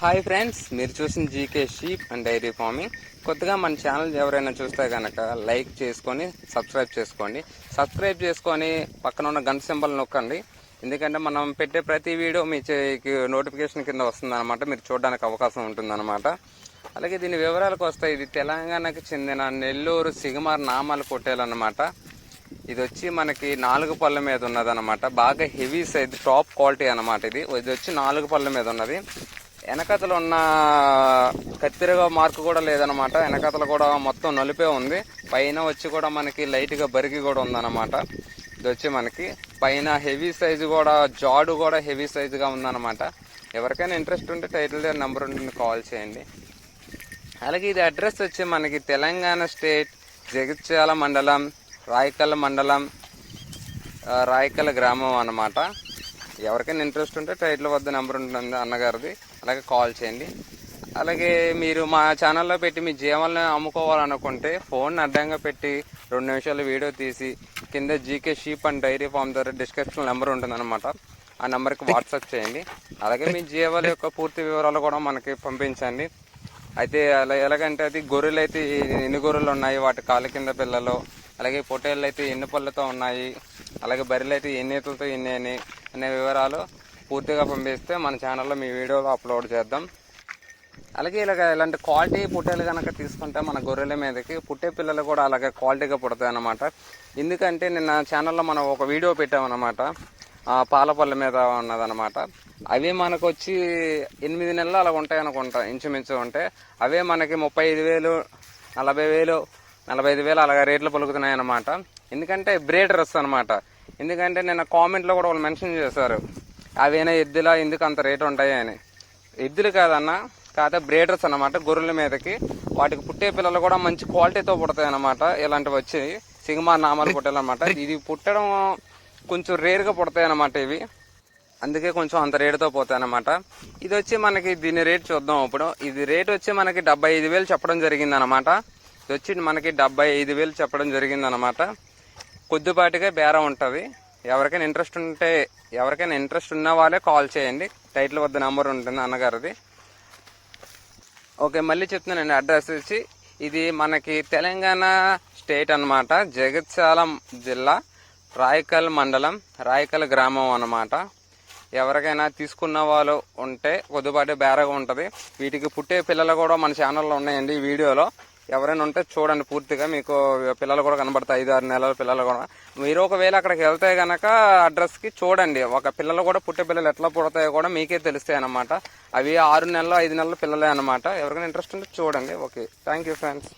Hi friends, మీరు చూసిన GK sheep and dairy farming. కొత్తగా మన ఛానల్ ఎవరైనా చూస్తే కనుక లైక్ చేసుకొని సబ్స్క్రైబ్ చేసుకొని పక్కన ఉన్న గంట సింబల్ నొక్కండి. ఎందుకంటే మనం పెట్టే ప్రతి వీడియో మీ నోటిఫికేషన్ కింద వస్తుందన్నమాట, మీరు చూడడానికి అవకాశం ఉంటుందన్నమాట. అలాగే దీని వివరాలకు వస్తాయి. ఇది తెలంగాణకి చెందిన నెల్లూరు సిగమార్ నామాలు పొట్టేలన్నమాట. ఇది వచ్చి మనకి 4 పళ్ళ మీద ఉన్నదన్నమాట. బాగా హెవీ సైజ్ టాప్ క్వాలిటీ అనమాట. ఇది వచ్చి 4 పళ్ళ మీద ఉన్నది. వెనకతలు ఉన్న కత్తిరగా మార్కు కూడా లేదనమాట. వెనకతలు కూడా మొత్తం నలిపే ఉంది. పైన వచ్చి కూడా మనకి లైట్గా బరిగి కూడా ఉందన్నమాట. ఇది వచ్చి మనకి పైన హెవీ సైజు కూడా, జాడు కూడా హెవీ సైజుగా ఉందన్నమాట. ఎవరికైనా ఇంట్రెస్ట్ ఉంటే టైటిల్ నెంబర్ ఉంటుంది, కాల్ చేయండి. అలాగే ఇది అడ్రస్ వచ్చి మనకి తెలంగాణ స్టేట్ జగిత్యాల మండలం, రాయకల్ మండలం, రాయకల్ గ్రామం అన్నమాట. ఎవరికైనా ఇంట్రెస్ట్ ఉంటే టైటిల్ వద్ద నెంబర్ ఉంటుంది అన్నగారిది, అలాగే కాల్ చేయండి. అలాగే మీరు మా ఛానల్లో పెట్టి మీ జీవాలను అమ్ముకోవాలనుకుంటే ఫోన్ అడ్డంగా పెట్టి 2 నిమిషాలు వీడియో తీసి కింద GK sheep and dairy farm ద్వారా డిస్క్రిప్షన్ నెంబర్ ఉంటుందన్నమాట. ఆ నెంబర్కి వాట్సాప్ చేయండి. అలాగే మీ జీవాల యొక్క పూర్తి వివరాలు కూడా మనకి పంపించండి. అయితే ఎలాగంటే అది గొర్రెలు అయితే ఎన్ని గొర్రెలు ఉన్నాయి, వాటి కాళ్ళ కింద పిల్లలు, అలాగే పొట్టేళ్ళు అయితే ఎన్ని పళ్ళతో ఉన్నాయి, అలాగే బర్రెలు అయితే ఎన్ని ఈతలతో ఎన్ని అనే వివరాలు పూర్తిగా పంపిస్తే మన ఛానల్లో మీ వీడియోలో అప్లోడ్ చేద్దాం. అలాగే ఇలాంటి క్వాలిటీ పుట్టేలు కనుక తీసుకుంటే మన గొర్రెల మీదకి పుట్టే పిల్లలు కూడా అలాగే క్వాలిటీగా పుడతాయి అన్నమాట. ఎందుకంటే నిన్న ఛానల్లో మనం ఒక వీడియో పెట్టామన్నమాట, పాల పళ్ళ మీద ఉన్నదన్నమాట. అవి మనకు వచ్చి 8 నెలలు అలా ఉంటాయి అనుకుంటా, ఇంచుమించు ఉంటే అవే మనకి 35,000, 40,000, 45,000 అలాగే రేట్లు పలుకుతున్నాయి అన్నమాట. ఎందుకంటే బ్రీడర్స్ అనమాట. ఎందుకంటే నిన్న కామెంట్లో కూడా వాళ్ళు మెన్షన్ చేశారు, అవేనా ఎద్దులా, ఎందుకు అంత రేటు ఉంటాయి అని. ఎద్దులు కాదన్నా, కాకపోతే బ్రీడర్స్ అనమాట. గొర్రెల మీదకి వాటికి పుట్టే పిల్లలు కూడా మంచి క్వాలిటీతో పుడతాయి అన్నమాట. ఇలాంటివి వచ్చి సిగమార్ నామాలు పుట్టాలన్నమాట. ఇది పుట్టడం కొంచెం రేరుగా పుడతాయి అన్నమాట ఇవి, అందుకే కొంచెం అంత రేటుతో పోతాయి అన్నమాట. ఇది వచ్చి మనకి దీని రేట్ చూద్దాం ఇప్పుడు. ఇది రేట్ వచ్చి మనకి 75,000 చెప్పడం జరిగింది అనమాట. ఇది వచ్చి మనకి 75,000 చెప్పడం జరిగింది అనమాట. కొద్దిపాటిగా బేరం ఉంటుంది. ఎవరికైనా ఇంట్రెస్ట్ ఉన్న వాళ్ళే కాల్ చేయండి. టైటిల్ వద్ద నెంబర్ ఉంటుంది అన్నగారిది. ఓకే, మళ్ళీ చెప్తున్నానండి. అడ్రస్ వచ్చి ఇది మనకి తెలంగాణ స్టేట్ అనమాట, జగిత్యాల జిల్లా, రాయకల్ మండలం, రాయకల్ గ్రామం అన్నమాట. ఎవరికైనా తీసుకున్న వాళ్ళు ఉంటే కొద్దిపాటి బేరగా ఉంటుంది. వీటికి పుట్టే పిల్లలు కూడా మన ఛానల్లో ఉన్నాయండి. ఈ వీడియోలో ఎవరైనా ఉంటే చూడండి, పూర్తిగా మీకు పిల్లలు కూడా కనబడతాయి. 5-6 నెలల పిల్లలు కూడా. మీరు ఒకవేళ అక్కడికి వెళ్తే గనక అడ్రస్కి చూడండి, ఒక పిల్లలు కూడా పుట్టే పిల్లలు ఎట్లా పుడతాయో కూడా మీకే తెలుస్తాయి అన్నమాట. అవి 6 నెలలు 5 నెలల పిల్లలే అన్నమాట. ఎవరికైనా ఇంట్రెస్ట్ ఉంటే చూడండి. Okay, thank you friends.